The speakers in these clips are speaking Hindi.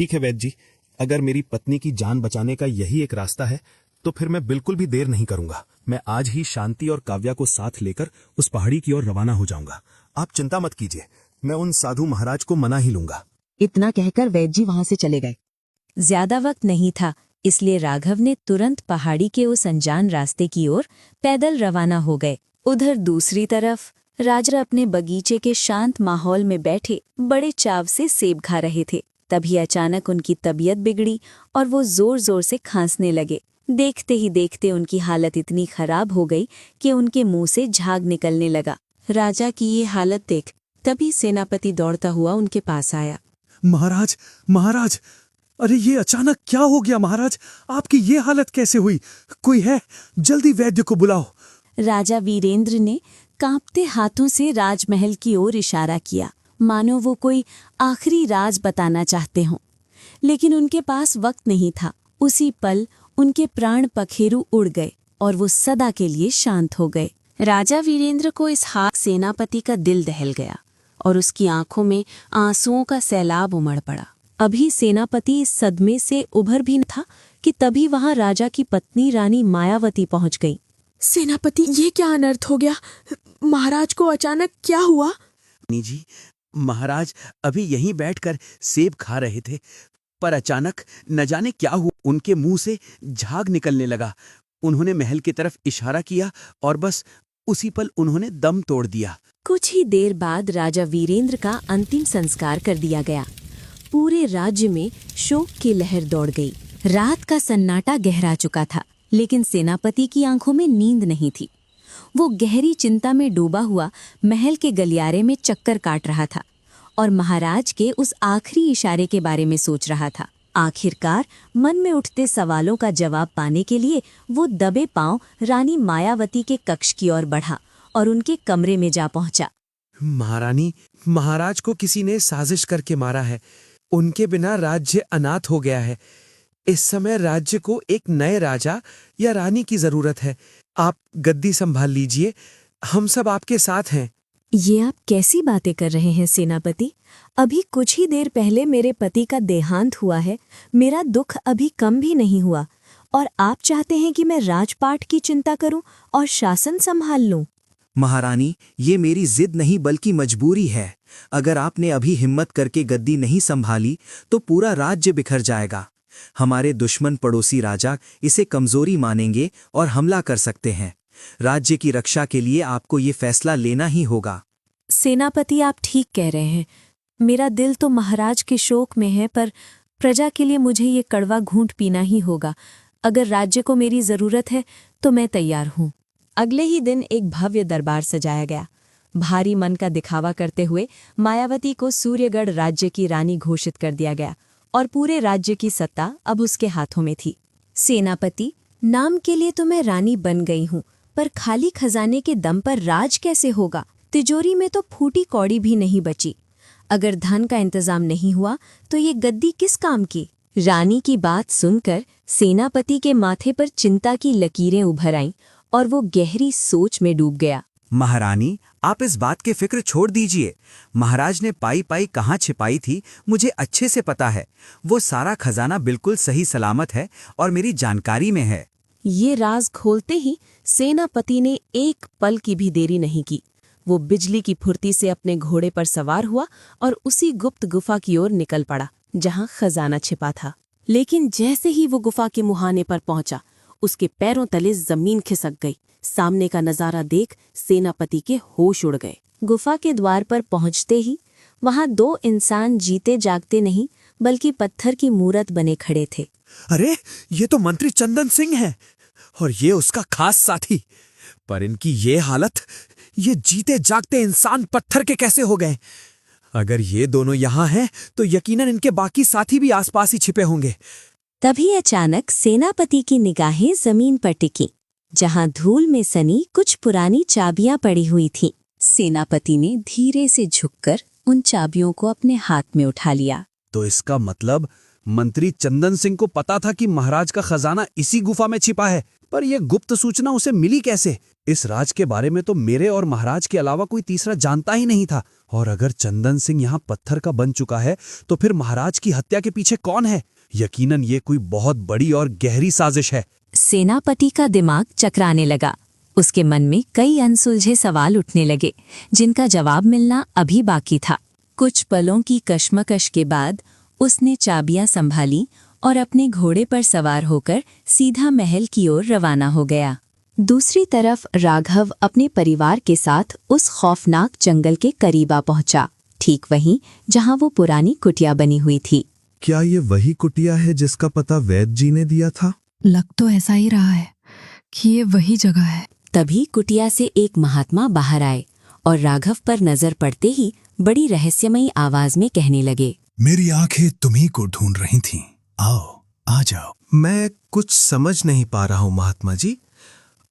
ठीक है वैद्य जी, अगर मेरी पत्नी की जान बचाने का यही एक रास्ता है तो फिर मैं बिल्कुल भी देर नहीं करूंगा। मैं आज ही शांति और काव्या को साथ लेकर उस पहाड़ी की ओर रवाना हो जाऊंगा। आप चिंता मत कीजिए, मैं उन साधु महाराज को मना ही लूंगा। इतना कहकर वैद्य जी वहां से चले गए। ज्यादा वक्त नहीं था, इसलिए राघव ने तुरंत पहाड़ी के उस अनजान रास्ते की ओर पैदल रवाना हो गए। उधर दूसरी तरफ राजा अपने बगीचे के शांत माहौल में बैठे बड़े चाव से सेब खा रहे थे। तभी अचानक उनकी तबीयत बिगड़ी और वो जोर जोर से खांसने लगे। देखते ही देखते उनकी हालत इतनी खराब हो गई कि उनके मुंह से झाग निकलने लगा। राजा की ये हालत देख तभी सेनापति दौड़ता हुआ उनके पास आया। महाराज, महाराज, अरे ये अचानक क्या हो गया महाराज? आपकी ये हालत कैसे हुई? कोई है? जल्दी वैद्य को बुलाओ। राजा वीरेंद्र ने कांपते हाथों से राजमहल की ओर इशारा किया, मानो वो कोई आखिरी राज बताना चाहते हों। लेकिन उनके पास वक्त नहीं था। उसी पल उनके प्राण पखेरु उड़ गए और वो सदा के लिए शांत हो गए। राजा वीरेंद्र को इस हाथ सेनापति का दिल दहल गया और उसकी आंखों में आंसुओं का सैलाब उमड़ पड़ा। अभी सेनापति इस सदमे से उभर भी न था कि तभी वहां राजा की पत्नी रानी मायावती पहुंच गई। सेनापति, ये क्या अनर्थ हो गया? महाराज को अचानक क्या हुआ? रानी जी, महाराज अभी यहीं बैठकर सेब खा रहे थे, पर अचानक न जाने क्या हुआ, उनके मुंह से झाग निकलने लगा। उन्होंने महल की तरफ इशारा किया और बस उसी पल उन्होंने दम तोड़ दिया। कुछ ही देर बाद राजा वीरेंद्र का अंतिम संस्कार कर दिया गया। पूरे राज्य में शोक की लहर दौड़ गई। रात का सन्नाटा गहरा चुका था, लेकिन सेनापति की आंखों में नींद नहीं थी। वो गहरी चिंता में डूबा हुआ महल के गलियारे में चक्कर काट रहा था और महाराज के उस आखिरी इशारे के बारे में सोच रहा था। आखिरकार मन में उठते सवालों का जवाब पाने के लिए वो दबे पांव रानी मायावती के कक्ष की ओर बढ़ा और उनके कमरे में जा पहुंचा। महारानी, महाराज को किसी ने साजिश करके मारा है। उनके बिना राज्य अनाथ हो गया है। इस समय राज्य को एक नए राजा या रानी की जरूरत है। आप गद्दी संभाल लीजिए, हम सब आपके साथ हैं। ये आप कैसी बातें कर रहे हैं सेनापति? अभी कुछ ही देर पहले मेरे पति का देहांत हुआ है। मेरा दुख अभी कम भी नहीं हुआ और आप चाहते हैं कि मैं राजपाट की चिंता करूं और शासन संभाल लूं? महारानी, ये मेरी जिद नहीं बल्कि मजबूरी है। अगर आपने अभी हिम्मत करके गद्दी नहीं संभाली तो पूरा राज्य बिखर जाएगा। हमारे दुश्मन पड़ोसी राजा इसे कमजोरी मानेंगे और हमला कर सकते हैं। राज्य की रक्षा के लिए आपको ये फैसला लेना ही होगा। सेनापति, आप ठीक कह रहे हैं। मेरा दिल तो महाराज के शोक में है, पर प्रजा के लिए मुझे ये कड़वा घूंट पीना ही होगा। अगर राज्य को मेरी जरूरत है तो मैं तैयार हूँ। अगले ही दिन एक भव्य दरबार सजाया गया। भारी मन का दिखावा करते हुए मायावती को सूर्यगढ़ राज्य की रानी घोषित कर दिया गया और पूरे राज्य की सत्ता अब उसके हाथों में थी। सेनापति, नाम के लिए तो मैं रानी बन गई हूँ, पर खाली खजाने के दम पर राज कैसे होगा? तिजोरी में तो फूटी कौड़ी भी नहीं बची। अगर धन का इंतजाम नहीं हुआ तो ये गद्दी किस काम की? रानी की बात सुनकर सेनापति के माथे पर चिंता की लकीरें उभर आईं और वो गहरी सोच में डूब गया। महारानी, आप इस बात की फिक्र छोड़ दीजिए। महाराज ने पाई पाई कहाँ छिपाई थी मुझे अच्छे से पता है। वो सारा खजाना बिल्कुल सही सलामत है और मेरी जानकारी में है। ये राज खोलते ही सेनापति ने एक पल की भी देरी नहीं की। वो बिजली की फुर्ती से अपने घोड़े पर सवार हुआ और उसी गुप्त गुफा की ओर निकल पड़ा जहां खजाना छिपा था। लेकिन जैसे ही वो गुफा के मुहाने पर पहुंचा, उसके पैरों तले जमीन खिसक गई। सामने का नजारा देख सेनापति के होश उड़ गए। गुफा के द्वार पर पहुंचते ही वहां दो इंसान जीते जागते नहीं बल्कि पत्थर की मूरत बने खड़े थे। अरे, ये तो मंत्री चंदन सिंह है और ये उसका खास साथी। पर इनकी ये हालत, ये जीते जागते इंसान पत्थर के कैसे हो गए? अगर ये दोनों यहाँ हैं तो यकीनन इनके बाकी साथी भी आसपास ही छिपे होंगे। तभी अचानक सेनापति की निगाहें जमीन पर टिकी, जहां धूल में सनी कुछ पुरानी चाबियां पड़ी हुई थीं। सेनापति ने धीरे से झुककर उन चाबियों को अपने हाथ में उठा लिया। तो इसका मतलब मंत्री चंदन सिंह को पता था कि महाराज का खजाना इसी गुफा में छिपा है। पर यह गुप्त सूचना उसे मिली कैसे? इस राज के बारे में तो मेरे और महाराज के अलावा कोई तीसरा जानता ही नहीं था। और अगर चंदन सिंह यहाँ पत्थर का बन चुका है तो फिर महाराज की हत्या के पीछे कौन है? यकीनन ये कोई बहुत बड़ी और गहरी साजिश है। सेनापति का दिमाग चकराने लगा। उसके मन में कई अनसुलझे सवाल उठने लगे, जिनका जवाब मिलना अभी बाकी था। कुछ पलों की कश्मकश के बाद उसने चाबियां संभाली और अपने घोड़े पर सवार होकर सीधा महल की ओर रवाना हो गया। दूसरी तरफ राघव अपने परिवार के साथ उस खौफनाक जंगल के करीब आ पहुंचा, ठीक वहीं जहां वो पुरानी कुटिया बनी हुई थी। क्या ये वही कुटिया है जिसका पता वैद्य जी ने दिया था? लग तो ऐसा ही रहा है कि ये वही जगह है। तभी कुटिया से एक महात्मा बाहर आए और राघव पर नजर पड़ते ही बड़ी रहस्यमयी आवाज में कहने लगे, मेरी आंखें तुम्ही को ढूंढ रही थीं। आओ, आ जाओ। मैं कुछ समझ नहीं पा रहा हूँ महात्मा जी।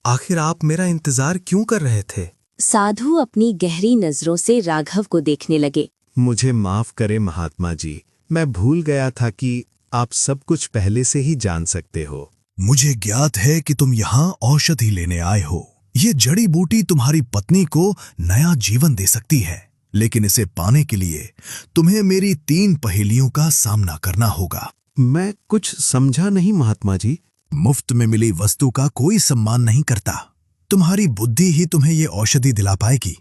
आखिर आप मेरा इंतजार क्यों कर रहे थे? साधु अपनी गहरी नजरों से राघव को देखने लगे। मुझे माफ करें महात्मा जी, मैं भूल गया था कि आप सब कुछ पहले से ही जान सकते हो। मुझे ज्ञात है कि तुम यहाँ औषधि लेने आए हो। ये जड़ी बूटी तुम्हारी पत्नी को नया जीवन दे सकती है, लेकिन इसे पाने के लिए तुम्हें मेरी 3 पहेलियों का सामना करना होगा। मैं कुछ समझा नहीं महात्मा जी। मुफ्त में मिली वस्तु का कोई सम्मान नहीं करता। तुम्हारी बुद्धि ही तुम्हें ये औषधि दिला पाएगी।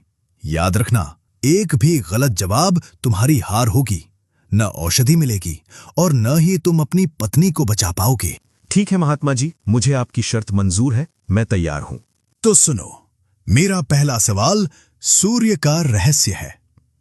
याद रखना, एक भी गलत जवाब तुम्हारी हार होगी। न औषधि मिलेगी और न ही तुम अपनी पत्नी को बचा पाओगे। ठीक है महात्मा जी, मुझे आपकी शर्त मंजूर है, मैं तैयार हूँ। तो सुनो, मेरा पहला सवाल सूर्य का रहस्य है।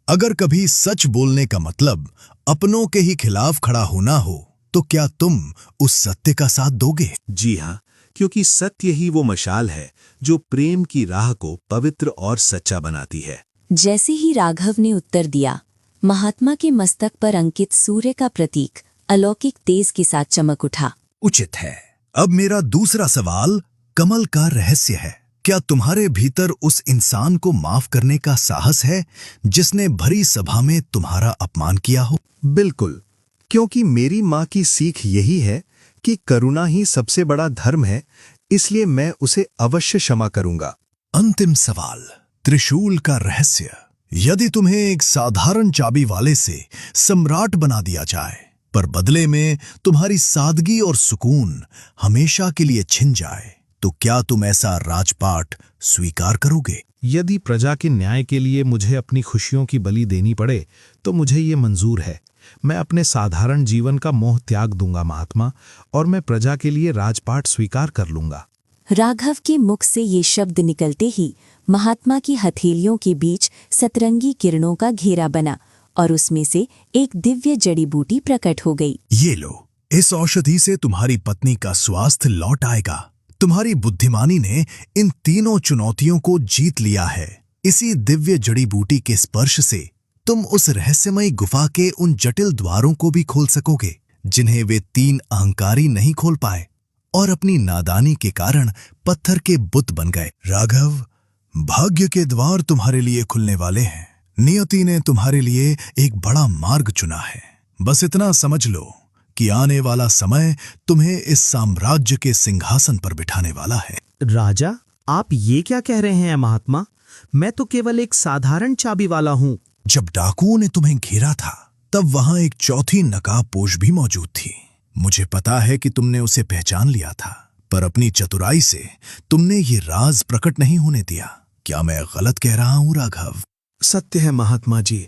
अगर कभी सच बोलने का मतलब अपनों के ही खिलाफ खड़ा होना हो, तो क्या तुम उस सत्य का साथ दोगे? जी हाँ, क्योंकि सत्य ही वो मशाल है जो प्रेम की राह को पवित्र और सच्चा बनाती है। जैसे ही राघव ने उत्तर दिया, महात्मा के मस्तक पर अंकित सूर्य का प्रतीक अलौकिक तेज के साथ चमक उठा। उचित है। अब मेरा दूसरा सवाल कमल का रहस्य है। क्या तुम्हारे भीतर उस इंसान को माफ करने का साहस है जिसने भरी सभा में तुम्हारा अपमान किया हो? बिल्कुल, क्योंकि मेरी माँ की सीख यही है कि करुणा ही सबसे बड़ा धर्म है, इसलिए मैं उसे अवश्य क्षमा करूंगा। अंतिम सवाल, त्रिशूल का रहस्य। यदि तुम्हें एक साधारण चाबी वाले से सम्राट बना दिया जाए, पर बदले में तुम्हारी सादगी और सुकून हमेशा के लिए छिन जाए, तो क्या तुम ऐसा राजपाट स्वीकार करोगे? यदि प्रजा के न्याय के लिए मुझे अपनी खुशियों की बलि देनी पड़े तो मुझे ये मंजूर है। मैं अपने साधारण जीवन का मोह त्याग दूंगा महात्मा, और मैं प्रजा के लिए राजपाट स्वीकार कर लूंगा। राघव के मुख से ये शब्द निकलते ही महात्मा की हथेलियों के बीच सतरंगी किरणों का घेरा बना और उसमें से एक दिव्य जड़ी बूटी प्रकट हो गई। ये लो, इस औषधि से तुम्हारी पत्नी का स्वास्थ्य लौट आएगा। तुम्हारी बुद्धिमानी ने इन तीनों चुनौतियों को जीत लिया है। इसी दिव्य जड़ी बूटी के स्पर्श से तुम उस रहस्यमयी गुफा के उन जटिल द्वारों को भी खोल सकोगे जिन्हें वे 3 अहंकारी नहीं खोल पाए और अपनी नादानी के कारण पत्थर के बुत बन गए। राघव, भाग्य के द्वार तुम्हारे लिए खुलने वाले हैं। नियति ने तुम्हारे लिए एक बड़ा मार्ग चुना है। बस इतना समझ लो कि आने वाला समय तुम्हें इस साम्राज्य के सिंहासन पर बिठाने वाला है। राजा, आप ये क्या कह रहे हैं महात्मा? मैं तो केवल एक साधारण चाबी वाला हूँ। जब डाकुओं ने तुम्हें घेरा था, तब वहां एक चौथी नकाबपोश भी मौजूद थी। मुझे पता है कि तुमने उसे पहचान लिया था, पर अपनी चतुराई से तुमने ये राज प्रकट नहीं होने दिया। क्या मैं गलत कह रहा हूँ राघव? सत्य है महात्मा जी,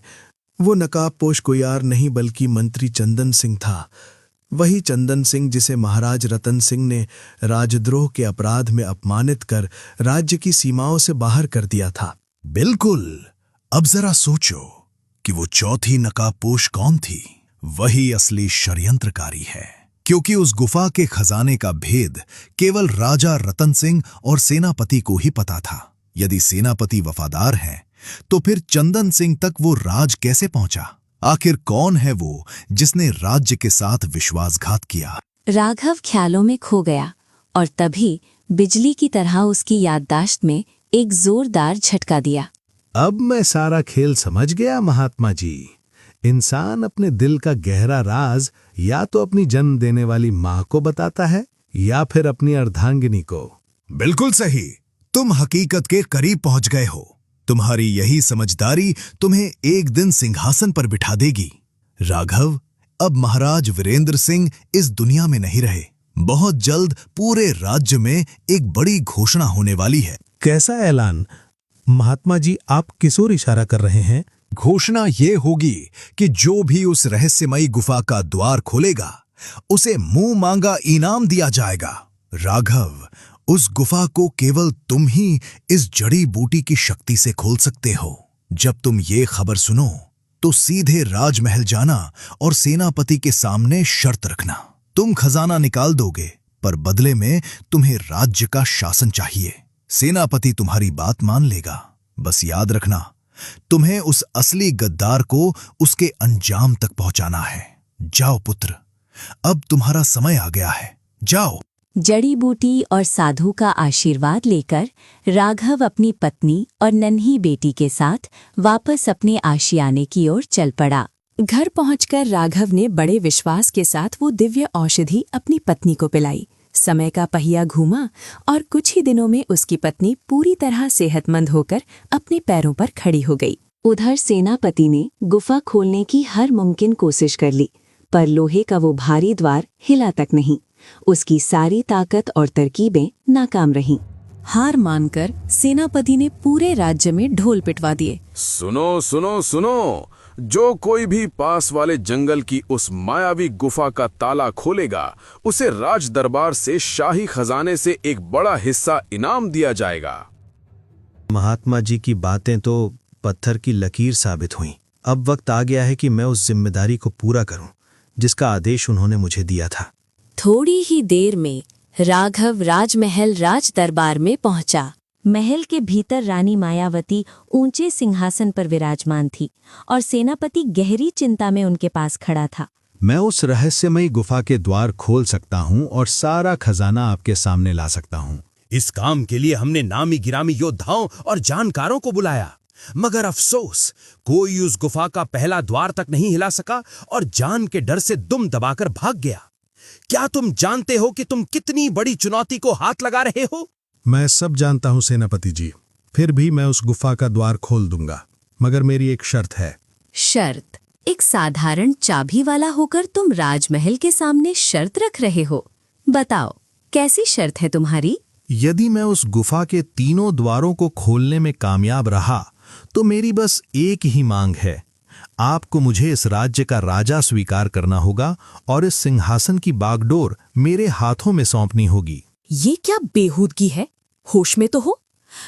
वो नकाबपोश कोई और नहीं बल्कि मंत्री चंदन सिंह था। वही चंदन सिंह जिसे महाराज रतन सिंह ने राजद्रोह के अपराध में अपमानित कर राज्य की सीमाओं से बाहर कर दिया था। बिल्कुल। अब जरा सोचो कि वो चौथी नकाबपोश कौन थी? वही असली षड्यंत्रकारी है, क्योंकि उस गुफा के खजाने का भेद केवल राजा रतन सिंह और सेनापति को ही पता था। यदि सेनापति वफादार हैं, तो फिर चंदन सिंह तक वो राज कैसे पहुंचा? आखिर कौन है वो जिसने राज्य के साथ विश्वासघात किया? राघव ख्यालों में खो गया और तभी बिजली की तरह उसकी याददाश्त में एक जोरदार झटका दिया। अब मैं सारा खेल समझ गया महात्मा जी। इंसान अपने दिल का गहरा राज या तो अपनी जन्म देने वाली माँ को बताता है या फिर अपनी अर्धांगिनी को। बिल्कुल सही। तुम हकीकत के करीब पहुंच गए हो। तुम्हारी यही समझदारी तुम्हें एक दिन सिंहासन पर बिठा देगी। राघव, अब महाराज वीरेंद्र सिंह इस दुनिया में नहीं रहे। बहुत जल्द पूरे राज्य में एक बड़ी घोषणा होने वाली है। कैसा ऐलान? महात्मा जी, आप किस ओर इशारा कर रहे हैं? घोषणा ये होगी कि जो भी उस रहस्यमयी गुफा का द्वार खोलेगा उसे मुंह मांगा इनाम दिया जाएगा। राघव, उस गुफा को केवल तुम ही इस जड़ी बूटी की शक्ति से खोल सकते हो। जब तुम ये खबर सुनो तो सीधे राजमहल जाना और सेनापति के सामने शर्त रखना। तुम खजाना निकाल दोगे, पर बदले में तुम्हें राज्य का शासन चाहिए। सेनापति तुम्हारी बात मान लेगा। बस याद रखना, तुम्हें उस असली गद्दार को उसके अंजाम तक पहुंचाना है। जाओ पुत्र, अब तुम्हारा समय आ गया है। जाओ। जड़ी बूटी और साधु का आशीर्वाद लेकर राघव अपनी पत्नी और नन्ही बेटी के साथ वापस अपने आशियाने की ओर चल पड़ा। घर पहुंचकर राघव ने बड़े विश्वास के साथ वो दिव्य औषधि अपनी पत्नी को पिलाई। समय का पहिया घूमा और कुछ ही दिनों में उसकी पत्नी पूरी तरह सेहतमंद होकर अपने पैरों पर खड़ी हो गई। उधर सेनापति ने गुफा खोलने की हर मुमकिन कोशिश कर ली, पर लोहे का वो भारी द्वार हिला तक नहीं। उसकी सारी ताकत और तरकीबें नाकाम रहीं। हार मानकर सेनापति ने पूरे राज्य में ढोल पिटवा दिए। सुनो सुनो सुनो, जो कोई भी पास वाले जंगल की उस मायावी गुफा का ताला खोलेगा उसे राज दरबार से शाही खजाने से एक बड़ा हिस्सा इनाम दिया जाएगा। महात्मा जी की बातें तो पत्थर की लकीर साबित हुईं। अब वक्त आ गया है कि मैं उस जिम्मेदारी को पूरा करूं जिसका आदेश उन्होंने मुझे दिया था। थोड़ी ही देर में राघव राजमहल राज दरबार में पहुंचा। महल के भीतर रानी मायावती ऊंचे सिंहासन पर विराजमान थी और सेनापति गहरी चिंता में उनके पास खड़ा था। मैं उस रहस्यमयी गुफा के द्वार खोल सकता हूं और सारा खजाना आपके सामने ला सकता हूं। इस काम के लिए हमने नामी गिरामी योद्धाओं और जानकारों को बुलाया, मगर अफसोस कोई उस गुफा का पहला द्वार तक नहीं हिला सका और जान के डर से दुम दबाकर भाग गया। क्या तुम जानते हो कि तुम कितनी बड़ी चुनौती को हाथ लगा रहे हो? मैं सब जानता हूं सेनापति जी, फिर भी मैं उस गुफा का द्वार खोल दूंगा, मगर मेरी एक शर्त है। शर्त? एक साधारण चाबी वाला होकर तुम राजमहल के सामने शर्त रख रहे हो? बताओ, कैसी शर्त है तुम्हारी? यदि मैं उस गुफा के तीनों द्वारों को खोलने में कामयाब रहा तो मेरी बस एक ही मांग है। आपको मुझे इस राज्य का राजा स्वीकार करना होगा और इस सिंहासन की बागडोर मेरे हाथों में सौंपनी होगी। ये क्या बेहूदगी है? होश में तो हो।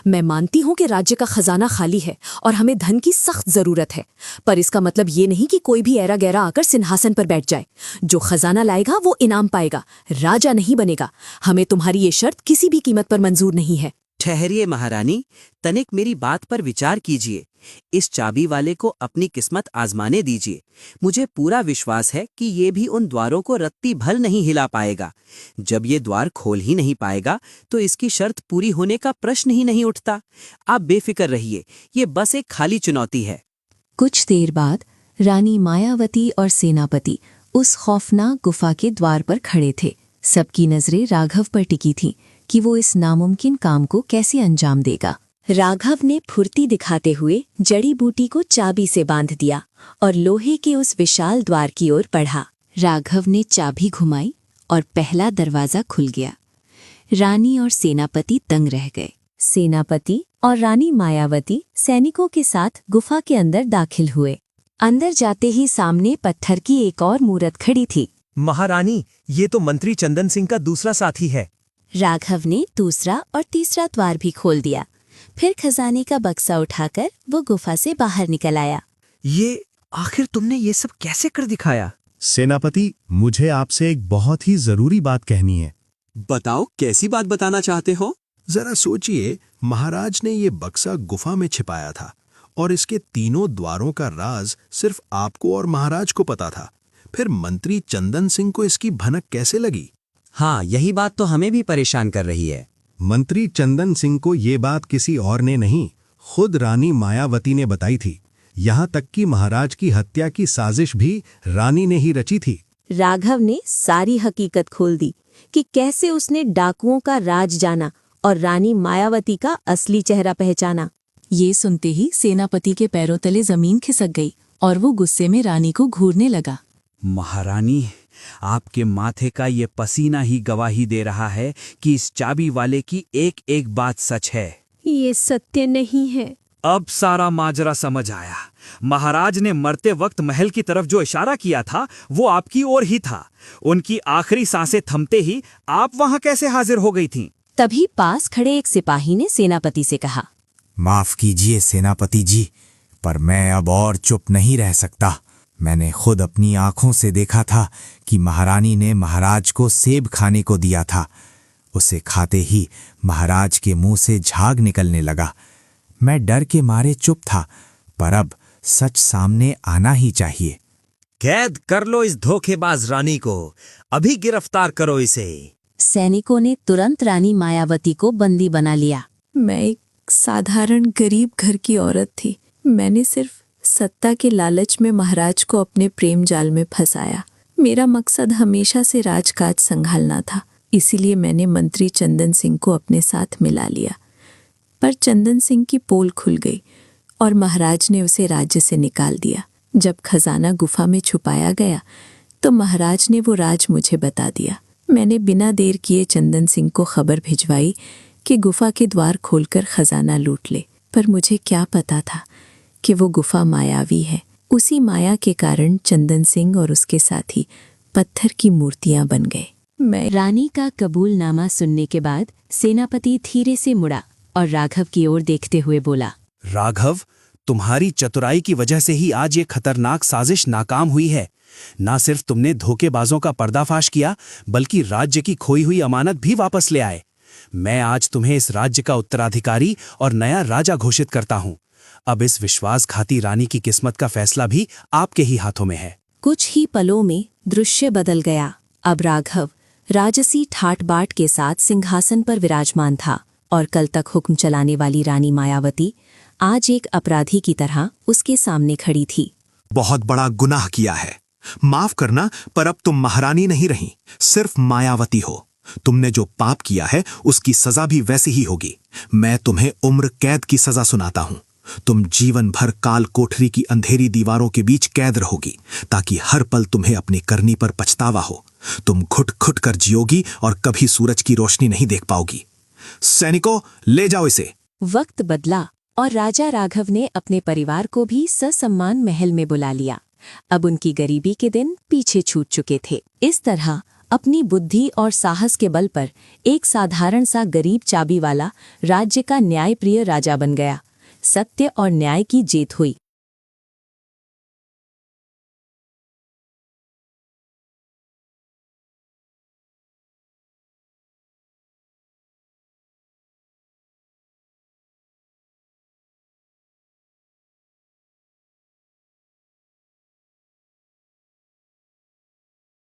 मैं मानती हूँ कि राज्य का खजाना खाली है और हमें धन की सख्त जरूरत है, पर इसका मतलब ये नहीं कि कोई भी ऐरा गैरा आकर सिंहासन पर बैठ जाए। जो खजाना लाएगा वो इनाम पाएगा, राजा नहीं बनेगा। हमें तुम्हारी ये शर्त किसी भी कीमत पर मंजूर नहीं है। ठहरिए महारानी, तनिक मेरी बात पर विचार कीजिए। इस चाबी वाले को अपनी किस्मत आजमाने दीजिए। मुझे पूरा विश्वास है कि ये भी उन द्वारों को रत्ती भर नहीं हिला पाएगा। जब ये द्वार खोल ही नहीं पाएगा तो इसकी शर्त पूरी होने का प्रश्न ही नहीं उठता। आप बेफिक्र रहिए, ये बस एक खाली चुनौती है। कुछ देर बाद रानी मायावती और सेनापति उस खौफनाक गुफा के द्वार पर खड़े थे। सबकी नजरें राघव पर टिकी थीं कि वो इस नामुमकिन काम को कैसे अंजाम देगा। राघव ने फुर्ती दिखाते हुए जड़ी बूटी को चाबी से बांध दिया और लोहे के उस विशाल द्वार की ओर बढ़ा। राघव ने चाबी घुमाई और पहला दरवाजा खुल गया। रानी और सेनापति दंग रह गए। सेनापति और रानी मायावती सैनिकों के साथ गुफा के अंदर दाखिल हुए। अंदर जाते ही सामने पत्थर की एक और मूरत खड़ी थी। महारानी, ये तो मंत्री चंदन सिंह का दूसरा साथी है। राघव ने दूसरा और तीसरा द्वार भी खोल दिया। फिर खजाने का बक्सा उठाकर वो गुफा से बाहर निकल आया। ये आखिर तुमने ये सब कैसे कर दिखाया? सेनापति, मुझे आपसे एक बहुत ही जरूरी बात कहनी है। बताओ, कैसी बात बताना चाहते हो? जरा सोचिए, महाराज ने ये बक्सा गुफा में छिपाया था और इसके तीनों द्वारों का राज सिर्फ आपको और महाराज को पता था। फिर मंत्री चंदन सिंह को इसकी भनक कैसे लगी? हाँ, यही बात तो हमें भी परेशान कर रही है। मंत्री चंदन सिंह को ये बात किसी और ने नहीं, खुद रानी मायावती ने बताई थी। यहाँ तक कि महाराज की हत्या की साजिश भी रानी ने ही रची थी। राघव ने सारी हकीकत खोल दी कि कैसे उसने डाकुओं का राज जाना और रानी मायावती का असली चेहरा पहचाना। ये सुनते ही सेनापति के पैरों तले जमीन खिसक गई और वो गुस्से में रानी को घूरने लगा। महारानी, आपके माथे का ये पसीना ही गवाही दे रहा है कि इस चाबी वाले की एक एक बात सच है। ये सत्य नहीं है। अब सारा माजरा समझ आया। महाराज ने मरते वक्त महल की तरफ जो इशारा किया था वो आपकी ओर ही था। उनकी आखिरी सांसें थमते ही आप वहां कैसे हाजिर हो गई थीं? तभी पास खड़े एक सिपाही ने सेनापति से कहा, माफ कीजिए सेनापति जी, पर मैं अब और चुप नहीं रह सकता। मैंने खुद अपनी आंखों से देखा था कि महारानी ने महाराज को सेब खाने को दिया था। उसे खाते ही महाराज के मुंह से झाग निकलने लगा। मैं डर के मारे चुप था, पर अब सच सामने आना ही चाहिए। कैद कर लो इस धोखेबाज रानी को, अभी गिरफ्तार करो इसे। सैनिकों ने तुरंत रानी मायावती को बंदी बना लिया। मैं एक साधारण गरीब घर की औरत थी। मैंने सिर्फ सत्ता के लालच में महाराज को अपने प्रेम जाल में फंसाया। मेरा मकसद हमेशा से राजकाज संभालना था, इसीलिए मैंने मंत्री चंदन सिंह को अपने साथ मिला लिया। पर चंदन सिंह की पोल खुल गई और महाराज ने उसे राज्य से निकाल दिया। जब खजाना गुफा में छुपाया गया तो महाराज ने वो राज मुझे बता दिया। मैंने बिना देर किए चंदन सिंह को खबर भिजवाई कि गुफा के द्वार खोलकर खजाना लूट ले। पर मुझे क्या पता था कि वो गुफा मायावी है। उसी माया के कारण चंदन सिंह और उसके साथी पत्थर की मूर्तियां बन गए। मैं रानी का कबूलनामा सुनने के बाद सेनापति धीरे से मुड़ा और राघव की ओर देखते हुए बोला, राघव, तुम्हारी चतुराई की वजह से ही आज ये खतरनाक साजिश नाकाम हुई है। ना सिर्फ तुमने धोखेबाजों का पर्दाफाश किया, बल्कि राज्य की खोई हुई अमानत भी वापस ले आए। मैं आज तुम्हें इस राज्य का उत्तराधिकारी और नया राजा घोषित करता हूँ। अब इस विश्वासघाती रानी की किस्मत का फैसला भी आपके ही हाथों में है। कुछ ही पलों में दृश्य बदल गया। अब राघव राजसी ठाट बाट के साथ सिंहासन पर विराजमान था और कल तक हुक्म चलाने वाली रानी मायावती आज एक अपराधी की तरह उसके सामने खड़ी थी। बहुत बड़ा गुनाह किया है, माफ करना, पर अब तुम महारानी नहीं रही, सिर्फ मायावती हो। तुमने जो पाप किया है उसकी सजा भी वैसी ही होगी। मैं तुम्हें उम्र कैद की सजा सुनाता हूं। तुम जीवन भर काल कोठरी की अंधेरी दीवारों के बीच कैद रहोगी, ताकि हर पल तुम्हें अपनी करनी पर पछतावा हो। तुम घुट घुट कर जियोगी और कभी सूरज की रोशनी नहीं देख पाओगी। सैनिकों, ले जाओ इसे। वक्त बदला और राजा राघव ने अपने परिवार को भी ससम्मान महल में बुला लिया। अब उनकी गरीबी के दिन पीछे छूट चुके थे। इस तरह अपनी बुद्धि और साहस के बल पर एक साधारण सा गरीब चाबी वाला राज्य का न्यायप्रिय राजा बन गया। सत्य और न्याय की जीत हुई